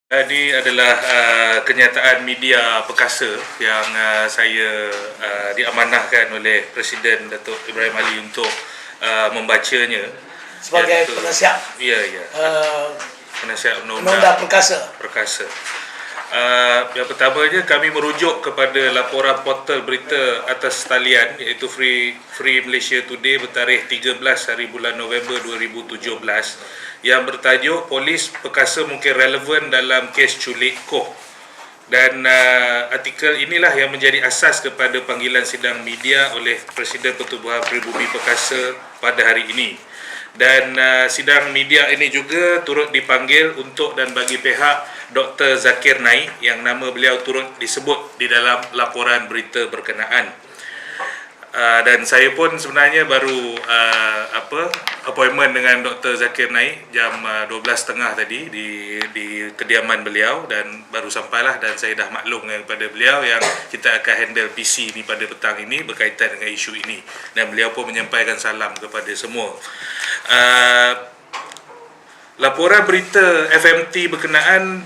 Ini adalah kenyataan media perkasa yang saya diamanahkan oleh Presiden Datuk Ibrahim Ali untuk membacanya. Sebagai penasihat. Ya, ya. Penasihat Undang-Undang Perkasa. Yang pertamanya kami merujuk kepada laporan portal berita atas talian iaitu Free Malaysia Today bertarikh 13 hari bulan November 2017 yang bertajuk Polis Perkasa Mungkin Relevan dalam Kes Culik Koh. Dan artikel inilah yang menjadi asas kepada panggilan sidang media oleh Presiden Pertubuhan Peribumi Perkasa pada hari ini. Dan sidang media ini juga turut dipanggil untuk dan bagi pihak Dr. Zakir Naik yang nama beliau turut disebut di dalam laporan berita berkenaan. Dan saya pun sebenarnya baru appointment dengan Dr. Zakir Naik jam 12.30 tadi di kediaman beliau, dan baru sampailah, dan saya dah maklum kepada beliau yang kita akan handle PC ni pada petang ini berkaitan dengan isu ini, dan beliau pun menyampaikan salam kepada semua. Laporan berita FMT berkenaan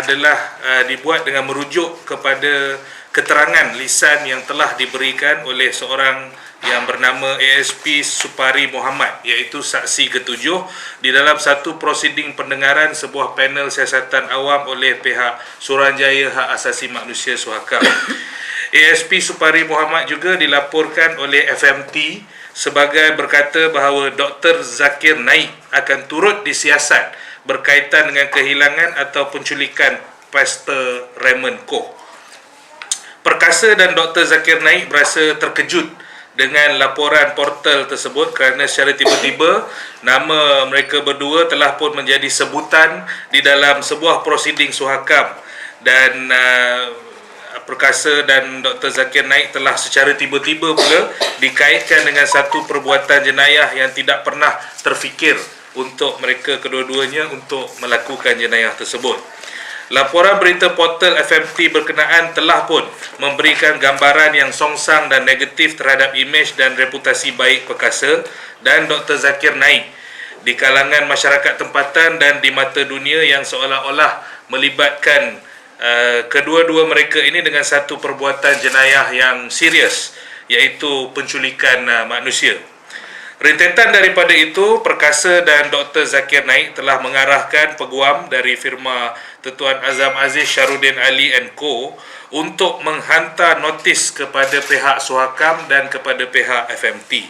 adalah dibuat dengan merujuk kepada keterangan lisan yang telah diberikan oleh seorang yang bernama ASP Supari Muhammad, iaitu saksi ketujuh di dalam satu prosiding pendengaran sebuah panel siasatan awam oleh pihak Suruhanjaya Hak Asasi Manusia Suhakam. ASP Supari Muhammad juga dilaporkan oleh FMT sebagai berkata bahawa Dr. Zakir Naik akan turut disiasat berkaitan dengan kehilangan atau penculikan Pastor Raymond Koh. Perkasa dan Dr. Zakir Naik berasa terkejut dengan laporan portal tersebut kerana secara tiba-tiba nama mereka berdua telah pun menjadi sebutan di dalam sebuah prosiding Suhakam, dan Perkasa dan Dr. Zakir Naik telah secara tiba-tiba pula dikaitkan dengan satu perbuatan jenayah yang tidak pernah terfikir untuk mereka kedua-duanya untuk melakukan jenayah tersebut. Laporan berita portal FMT berkenaan telah pun memberikan gambaran yang songsang dan negatif terhadap imej dan reputasi baik Perkasa dan Dr. Zakir Naik di kalangan masyarakat tempatan dan di mata dunia, yang seolah-olah melibatkan kedua-dua mereka ini dengan satu perbuatan jenayah yang serius, iaitu penculikan manusia. Rentetan daripada itu, Perkasa dan Dr. Zakir Naik telah mengarahkan peguam dari firma Tuan Azam Aziz Syarudin Ali & Co untuk menghantar notis kepada pihak Suhakam dan kepada pihak FMT.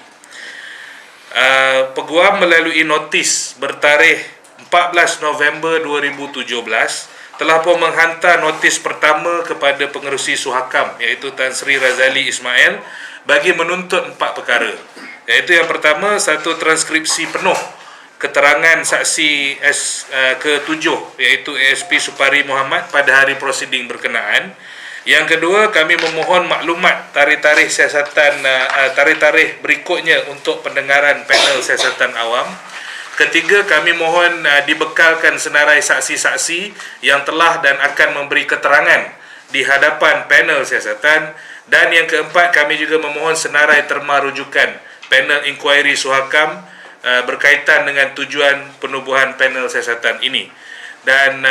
Peguam melalui notis bertarikh 14 November 2017 telah pun menghantar notis pertama kepada pengerusi Suhakam, iaitu Tan Sri Razali Ismail, bagi menuntut 4 perkara. Iaitu yang pertama, satu transkripsi penuh keterangan saksi ke-7 iaitu ASP Supari Muhammad pada hari prosiding berkenaan. Yang kedua, kami memohon maklumat tarikh-tarikh siasatan tarikh-tarikh berikutnya untuk pendengaran panel siasatan awam. Ketiga, kami mohon dibekalkan senarai saksi-saksi yang telah dan akan memberi keterangan di hadapan panel siasatan. Dan yang keempat, kami juga memohon senarai terma rujukan panel inquiry Suhakam berkaitan dengan tujuan penubuhan panel siasatan ini. Dan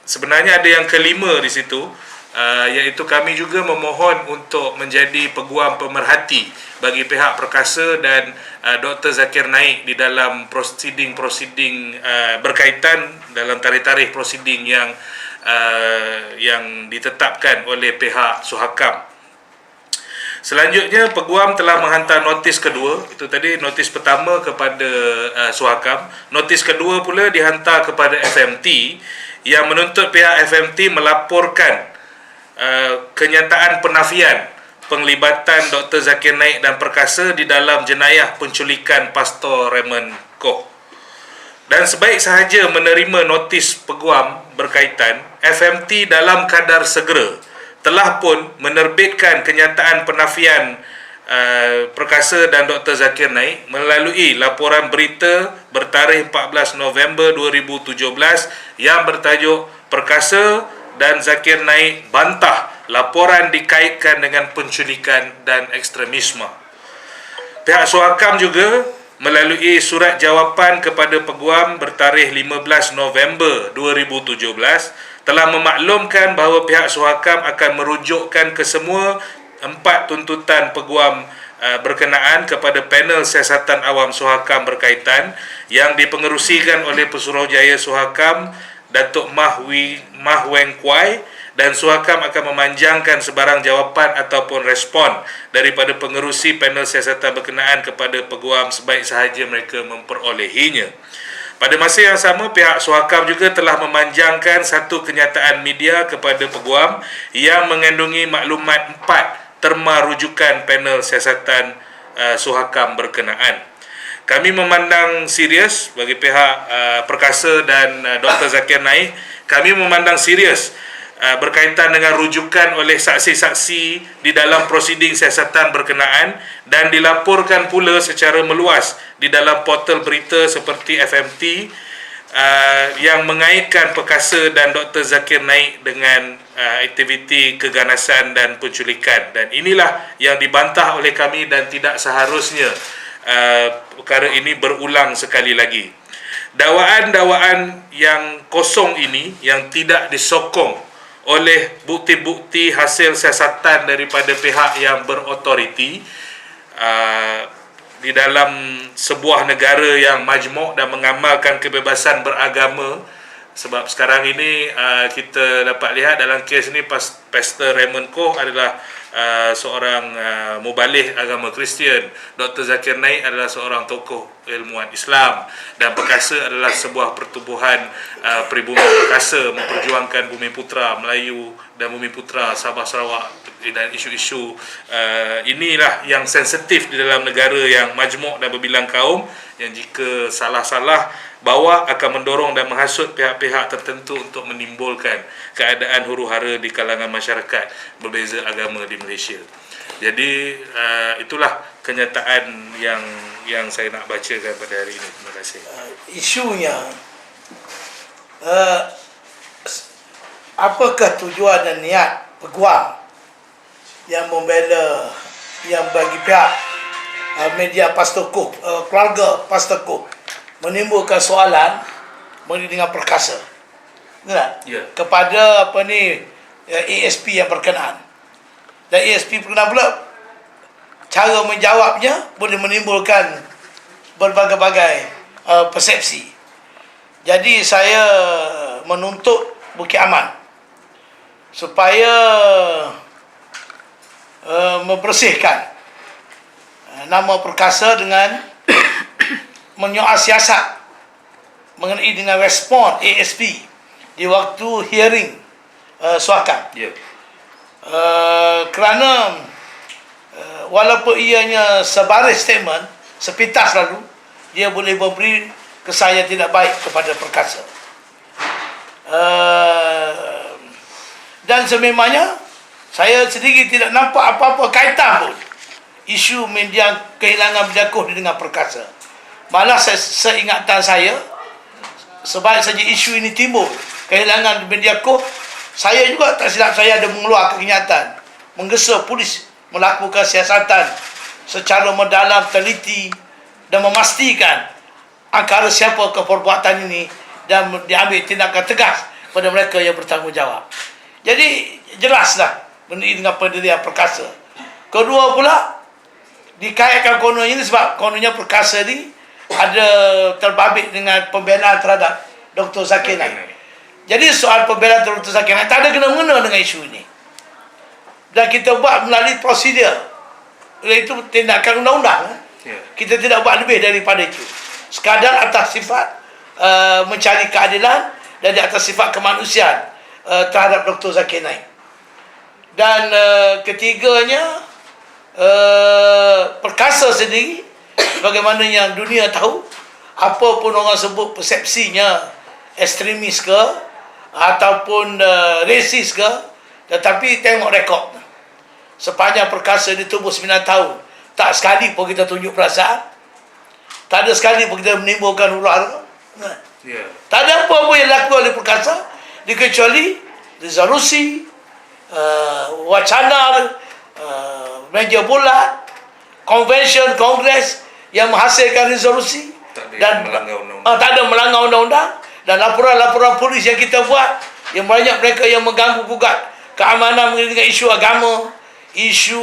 sebenarnya ada yang kelima di situ, iaitu kami juga memohon untuk menjadi peguam pemerhati bagi pihak Perkasa dan Dr. Zakir Naik di dalam prosiding berkaitan dalam tarikh-tarikh prosiding yang ditetapkan oleh pihak Suhakam. Selanjutnya, peguam telah menghantar notis kedua. Itu tadi notis pertama kepada Suhakam. Notis kedua pula dihantar kepada FMT yang menuntut pihak FMT melaporkan kenyataan penafian penglibatan Dr. Zakir Naik dan Perkasa di dalam jenayah penculikan Pastor Raymond Koh. Dan sebaik sahaja menerima notis peguam berkaitan, FMT dalam kadar segera telah pun menerbitkan kenyataan penafian Perkasa dan Dr. Zakir Naik melalui laporan berita bertarikh 14 November 2017 yang bertajuk Perkasa dan Zakir Naik bantah laporan dikaitkan dengan penculikan dan ekstremisme. Pihak Suhakam juga melalui surat jawapan kepada Peguam bertarikh 15 November 2017 telah memaklumkan bahawa pihak Suhakam akan merujukkan kesemua 4 tuntutan Peguam berkenaan kepada panel siasatan awam Suhakam berkaitan yang dipengerusikan oleh Pesuruhjaya Suhakam Datuk Mah Weng Kwai, dan Suhakam akan memanjangkan sebarang jawapan ataupun respon daripada pengerusi panel siasatan berkenaan kepada Peguam sebaik sahaja mereka memperolehinya. Pada masa yang sama, pihak Suhakam juga telah memanjangkan satu kenyataan media kepada Peguam yang mengandungi maklumat 4 terma rujukan panel siasatan Suhakam berkenaan. Kami memandang serius bagi pihak Perkasa dan Dr. Zakir Naik, kami memandang serius berkaitan dengan rujukan oleh saksi-saksi di dalam prosiding siasatan berkenaan dan dilaporkan pula secara meluas di dalam portal berita seperti FMT yang mengaitkan Perkasa dan Dr. Zakir Naik dengan aktiviti keganasan dan penculikan, dan inilah yang dibantah oleh kami dan tidak seharusnya perkara ini berulang sekali lagi. Dakwaan-dakwaan yang kosong ini yang tidak disokong oleh bukti-bukti hasil siasatan daripada pihak yang berotoriti di dalam sebuah negara yang majmuk dan mengamalkan kebebasan beragama. Sebab sekarang ini kita dapat lihat dalam kes ini Pastor Raymond Koh adalah seorang mubalih agama Kristian, Dr. Zakir Naik adalah seorang tokoh ilmuwan Islam, dan Perkasa adalah sebuah pertubuhan peribumi perkasa memperjuangkan Bumi Putera Melayu dan Bumi Putera Sabah Sarawak, dan isu-isu inilah yang sensitif di dalam negara yang majmuk dan berbilang kaum, yang jika salah-salah bahawa akan mendorong dan menghasut pihak-pihak tertentu untuk menimbulkan keadaan huru-hara di kalangan masyarakat berbeza agama di Malaysia. Jadi itulah kenyataan yang saya nak bacakan pada hari ini. Terima kasih. Isunya, apakah tujuan dan niat Peguam yang membela, yang bagi pihak media Pastor Koh, keluarga Pastor Koh menimbulkan soalan dengan Perkasa, Ya. kepada ASP yang berkenaan, dan ASP berkenaan pula cara menjawabnya boleh menimbulkan berbagai-bagai persepsi. Jadi saya menuntut Bukit Aman supaya membersihkan nama Perkasa dengan menyoal siasat mengenai dengan respon ASP di waktu hearing Suhakam. Ya. Kerana walaupun ianya sebaris statement, sepintas lalu, dia boleh memberi kesan yang tidak baik kepada Perkasa. Dan sememangnya saya sendiri tidak nampak apa-apa kaitan pun isu media kehilangan media Koh dengan Perkasa. Malah seingatan saya, sebab saja isu ini timbul, kehilangan media Koh, saya juga tak silap saya ada mengeluarkan kenyataan menggesa polis melakukan siasatan secara mendalam, teliti dan memastikan angkara siapa keperbuatan ini dan diambil tindakan tegas pada mereka yang bertanggungjawab. Jadi jelaslah mengenai dengan pendirian Perkasa. Kedua pula, dikaitkan kononnya ini sebab kononnya Perkasa ni ada terbabit dengan pembelaan terhadap Dr. Zakir Naik. Jadi soal pembelaan Dr. Zakir Naik tak ada kena-mengena dengan isu ini. Dan kita buat melalui prosedur, iaitu tindakan undang-undang. Kita tidak buat lebih daripada itu. Sekadar atas sifat mencari keadilan dan di atas sifat kemanusiaan terhadap Dr. Zakir Naik. Dan ketiganya, Perkasa sendiri, bagaimana yang dunia tahu, apa pun orang sebut persepsinya ekstremis ke ataupun rasis ke, tetapi tengok rekod sepanjang Perkasa ditubuh 9 tahun, tak sekali pun kita tunjuk perasaan, tak ada sekali pun kita menimbulkan huru-hara. Tak ada apa-apa yang dilakukan oleh Perkasa dikecuali resolusi, wacana, meja bulat, convention, kongres yang menghasilkan resolusi Tak ada dan yang melanggar undang-undang. tak ada melanggar undang-undang, dan laporan-laporan polis yang kita buat yang banyak mereka yang mengganggu gugat keamanan mengenai dengan isu agama, isu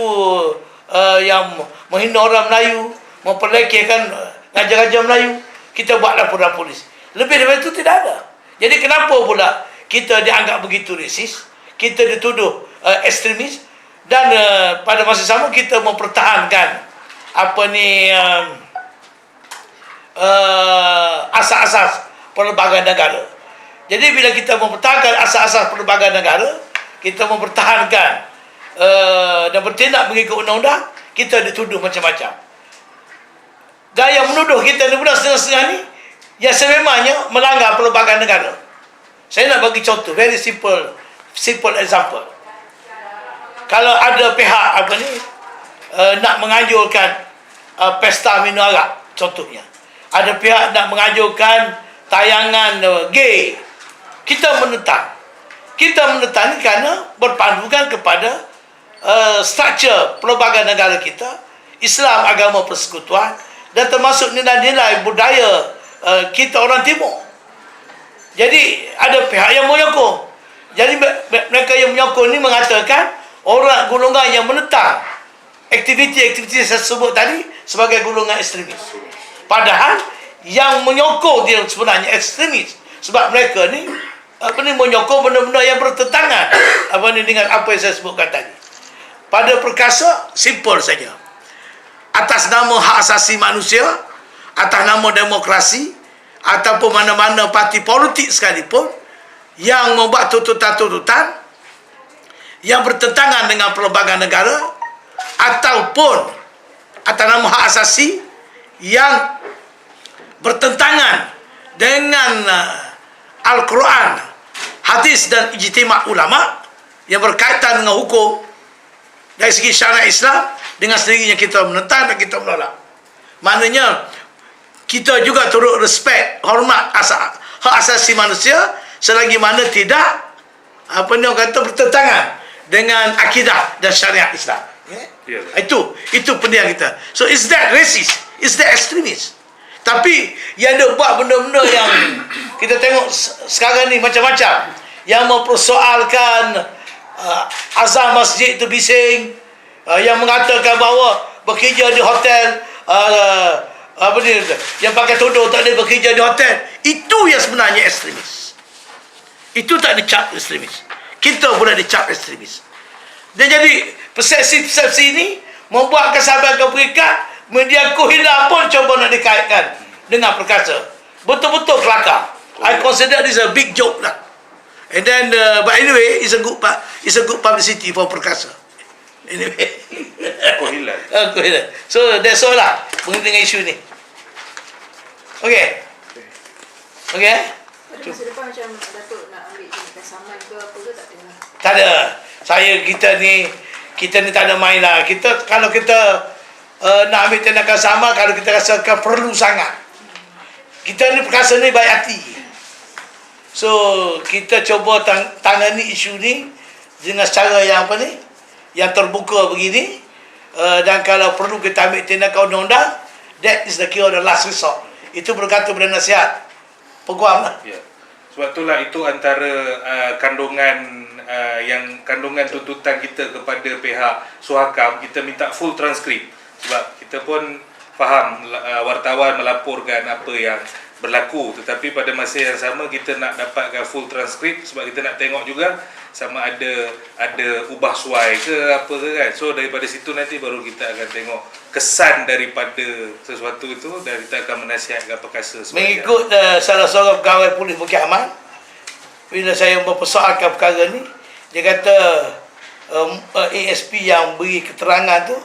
yang menghina orang Melayu, memperlekehkan raja-raja Melayu, kita buat laporan polis. Lebih daripada itu tidak ada. Jadi kenapa pula kita dianggap begitu resis, kita dituduh ekstremis, dan pada masa sama kita mempertahankan asas-asas perlembagaan negara. Jadi bila kita mempertahankan asas-asas perlembagaan negara, kita mempertahankan dan bertindak mengikut undang-undang, kita dituduh macam-macam. Dan yang menuduh kita ni pula setengah-setengah ni yang sememangnya melanggar perlembagaan negara. Saya nak bagi contoh, very simple example. Kalau ada pihak nak menganjurkan pesta minum arak, contohnya. Ada pihak nak menganjurkan tayangan gay, kita menentang. Kita menentang ni kerana berpandukan kepada struktur perlembagaan negara kita, Islam agama persekutuan, dan termasuk nilai-nilai budaya kita orang Timur. Jadi ada pihak yang menyokong. Jadi mereka yang menyokong ni mengatakan orang golongan yang menentang aktiviti-aktiviti saya sebut tadi sebagai golongan ekstremis. Padahal yang menyokong dia sebenarnya ekstremis, sebab mereka ni menyokong benda-benda yang bertentangan dengan apa yang saya sebutkan tadi. Pada perkasa simple saja. Atas nama hak asasi manusia, atas nama demokrasi, ataupun mana-mana parti politik sekalipun yang membuat tuntutan-tuntutan yang bertentangan dengan perlembagaan negara, ataupun atas nama hak asasi yang bertentangan dengan Al-Quran, hadis dan ijtima' ulama yang berkaitan dengan hukum dari segi syariat Islam, dengan sendirinya kita menentang dan kita menolak. Maknanya kita juga turut respect, hormat hak asasi manusia selagi mana tidak bertentangan dengan akidah dan syariat Islam. Itu pendidikan kita. So is that racist? Is that extremist? Tapi yang dia buat benda-benda yang kita tengok sekarang ni macam-macam, yang mempersoalkan azan masjid itu bising, yang mengatakan bahawa bekerja di hotel yang pakai tudung tak boleh bekerja di hotel, itu yang sebenarnya ekstremis. Itu tak dicap ekstremis. Kita pula dicap ekstremis. Dan jadi persepsi-persepsi ini membuatkan sampai ke peringkat media Kuhila pun cuba nak dikaitkan dengan perkasa. Betul-betul kelakar. I consider this a big joke lah. And then but anyway, it's a good publicity for perkasa. Anyway. Kuhila. So that's all lah mengenai dengan isu ni. Okay. Masa depan macam Datuk nak ambil jenis saman ke apa ke tak tengah? Tak ada. Kita ni tak ada main lah. Kalau kita nak ambil tindakan sama, kalau kita rasakan perlu sangat. Kita ni perkasa ni baik hati. So kita cuba tangani isu ni dengan cara yang yang terbuka begini, dan kalau perlu kita ambil tindakan undang-undang, that is the cure, the last resort. Itu bergantung pada nasihat peguam lah. Sebab itulah itu antara kandungan tuntutan kita kepada pihak Suhakam. Kita minta full transkrip sebab kita pun faham wartawan melaporkan apa yang berlaku, tetapi pada masa yang sama kita nak dapatkan full transkrip sebab kita nak tengok juga sama ada ubah suai ke apa ke kan. So daripada situ nanti baru kita akan tengok kesan daripada sesuatu itu, dan kita akan menasihatkan perkasa sebagai mengikut salah seorang pegawai polis Bukit Aman, bila saya mempersoalkan perkara ni, dia kata ASP yang beri keterangan tu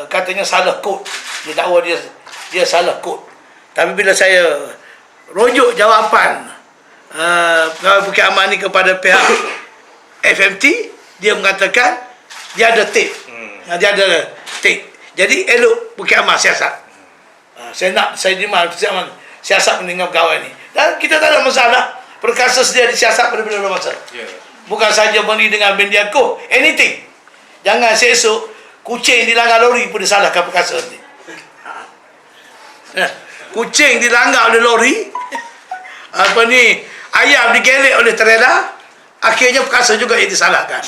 katanya salah kod. Dia dakwa dia salah kod. Tapi bila saya rujuk jawapan pegawai Bukit Aman ni kepada pihak FMT, dia mengatakan dia ada tape. Dia ada tape. Jadi elok Bukit Aman siasat. Saya dimak siasat mendengar pegawai ni. Dan kita tak ada masalah. Perkasa sedia disiasat pada bila-bila masa. Bukan saja beri dengan Bendiakoh, anything. Jangan esok kucing dilanggar lori pun disalahkan perkasa ni. Kucing dilanggar oleh lori. Apa ni? Ayam digelek oleh trailer. Akhirnya perkasa juga yang disalahkan.